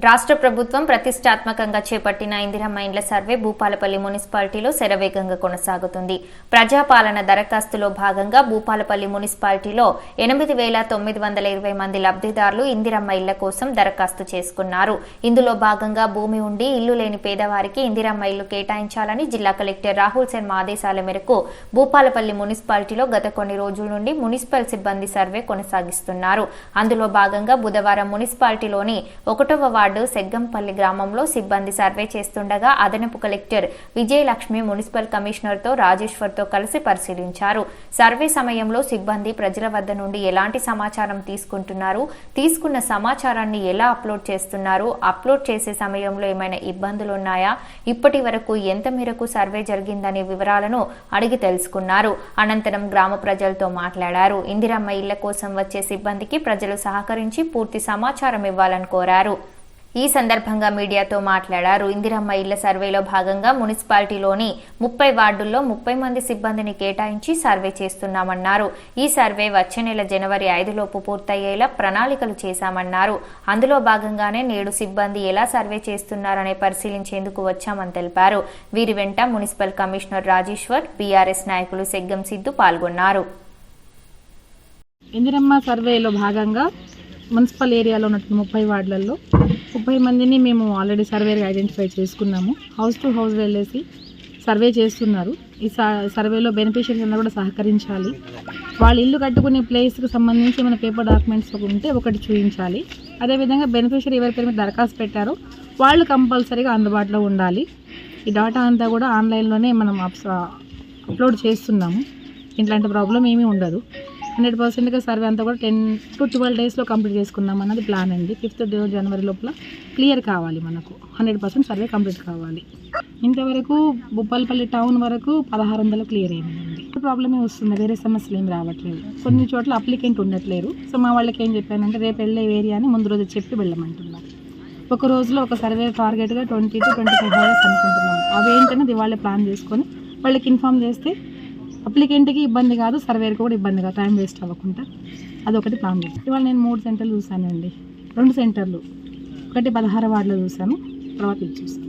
రాష్ట్ర ప్రభుత్వం ప్రతిష్టాత్మకంగా చేపట్టిన ఇందిరమ్మ ఇండ్ల సర్వే భూపాలపల్లి మున్సిపాలిటీలో శరవేగంగా కొనసాగుతుంది. ప్రజాపాలన దరఖాస్తులో భాగంగా భూపాలపల్లి మున్సిపాలిటీలో 8,920 మంది లబ్ధిదారులు ఇందిరమ్మ ఇళ్ల కోసం దరఖాస్తు చేసుకున్నారు. ఇందులో భాగంగా భూమి ఉండి ఇల్లు లేని పేదవారికి ఇందిరమ్మ ఇల్లు కేటాయించాలని జిల్లా కలెక్టర్ రాహుల్ శర్మ ఆదేశాల మేరకు భూపాలపల్లి మున్సిపాలిటీలో గత కొన్ని రోజుల నుండి మున్సిపల్ సిబ్బంది సర్వే కొనసాగిస్తున్నారు. అందులో భాగంగా బుధవారం మున్సిపాలిటీలోని 1వ వార్డు సెగ్గంపల్లి గ్రామంలో సిబ్బంది సర్వే చేస్తుండగా అదనపు కలెక్టర్ విజయలక్ష్మి మున్సిపల్ కమిషనర్ తో రాజేశ్వర్ తో కలిసి పరిశీలించారు. సర్వే సమయంలో సిబ్బంది ప్రజల వద్ద నుండి ఎలాంటి సమాచారం తీసుకుంటున్నారు, తీసుకున్న సమాచారాన్ని ఎలా అప్లోడ్ చేస్తున్నారు, అప్లోడ్ చేసే సమయంలో ఏమైనా ఇబ్బందులు ఉన్నాయా, ఇప్పటి వరకు ఎంత మేరకు సర్వే జరిగిందనే వివరాలను అడిగి తెలుసుకున్నారు. అనంతరం గ్రామ ప్రజలతో మాట్లాడారు. ఇందిరమ్మ ఇళ్ల కోసం వచ్చే సిబ్బందికి ప్రజలు సహకరించి పూర్తి సమాచారం ఇవ్వాలని కోరారు. ఈ సందర్భంగా మీడియాతో మాట్లాడారు. ఇందిరమ్మ ఇళ్ల సర్వేలో భాగంగా మున్సిపాలిటీలోని 30 వార్డుల్లో 30 మంది సిబ్బందిని కేటాయించి సర్వే చేస్తున్నామన్నారు. ఈ సర్వే వచ్చే నెల జనవరి 5 లోపు పూర్తయ్యేలా ప్రణాళికలు చేశామన్నారు. అందులో భాగంగానే నేడు సిబ్బంది ఎలా సర్వే చేస్తున్నారనే పరిశీలించేందుకు వచ్చామని తెలిపారు. వీరి వెంట మున్సిపల్ కమిషనర్ రాజేశ్వర్, బీఆర్ఎస్ నాయకులు సెగ్గం సిద్ధు పాల్గొన్నారు. ఇందిరమ్మ సర్వేలో భాగంగా మున్సిపల్ ఏరియాలో ఉన్న 30 వార్డులలో 30 మందిని మేము ఆల్రెడీ సర్వేగా ఐడెంటిఫై చేసుకున్నాము. హౌస్ టు హౌస్ వెళ్ళేసి సర్వే చేస్తున్నారు. ఈ సర్వేలో బెనిఫిషియరీస్ అందరూ కూడా సహకరించాలి. వాళ్ళు ఇల్లు కట్టుకునే ప్లేస్కి సంబంధించి ఏమైనా పేపర్ డాక్యుమెంట్స్ ఉంటే ఒకటి చూపించాలి. అదేవిధంగా బెనిఫిషరీ ఎవరి పేరు మీద దరఖాస్తు పెట్టారో వాళ్ళు కంపల్సరీగా అందుబాటులో ఉండాలి. ఈ డాటా అంతా కూడా ఆన్లైన్లోనే మనం అప్లోడ్ చేస్తున్నాము. ఇట్లాంటి ప్రాబ్లం ఏమీ ఉండదు. 100%గా సర్వే అంతా కూడా 10 to 12 డేస్లో కంప్లీట్ చేసుకుందాం అన్నది ప్లాన్ అండి. 5th జనవరి లోపల క్లియర్ కావాలి, మనకు 100% సర్వే కంప్లీట్ కావాలి. ఇంతవరకు భూపాలపల్లి టౌన్ వరకు 1600 క్లియర్ అయిందండి. ప్రాబ్లమే వస్తుంది, వేరే సమస్యలు ఏమి రావట్లేదు. కొన్ని చోట్ల అప్లికెంట్ ఉండట్లేరు. సో మా వాళ్ళకి ఏం చెప్పానంటే రేపు వెళ్ళే ఏరియాని ముందు రోజు చెప్పి వెళ్ళమంటున్నాం. ఒక రోజులో ఒక సర్వే టార్గెట్గా 20 to 25 hours అనుకుంటున్నాం. అవి ఏంటనేది వాళ్ళే ప్లాన్ చేసుకొని వాళ్ళకి ఇన్ఫామ్ చేస్తే అప్లికెంట్కి ఇబ్బంది కాదు, సర్వేకి కూడా ఇబ్బంది కాదు, టైం వేస్ట్ అవ్వకుండా. అదొకటి ప్లాన్ చేస్తాను. ఇవాళ నేను 3 సెంటర్లు చూశానండి. 2 సెంటర్లు, ఒకటి 16 వార్డులో చూశాను, తర్వాత ఇది చూశాను.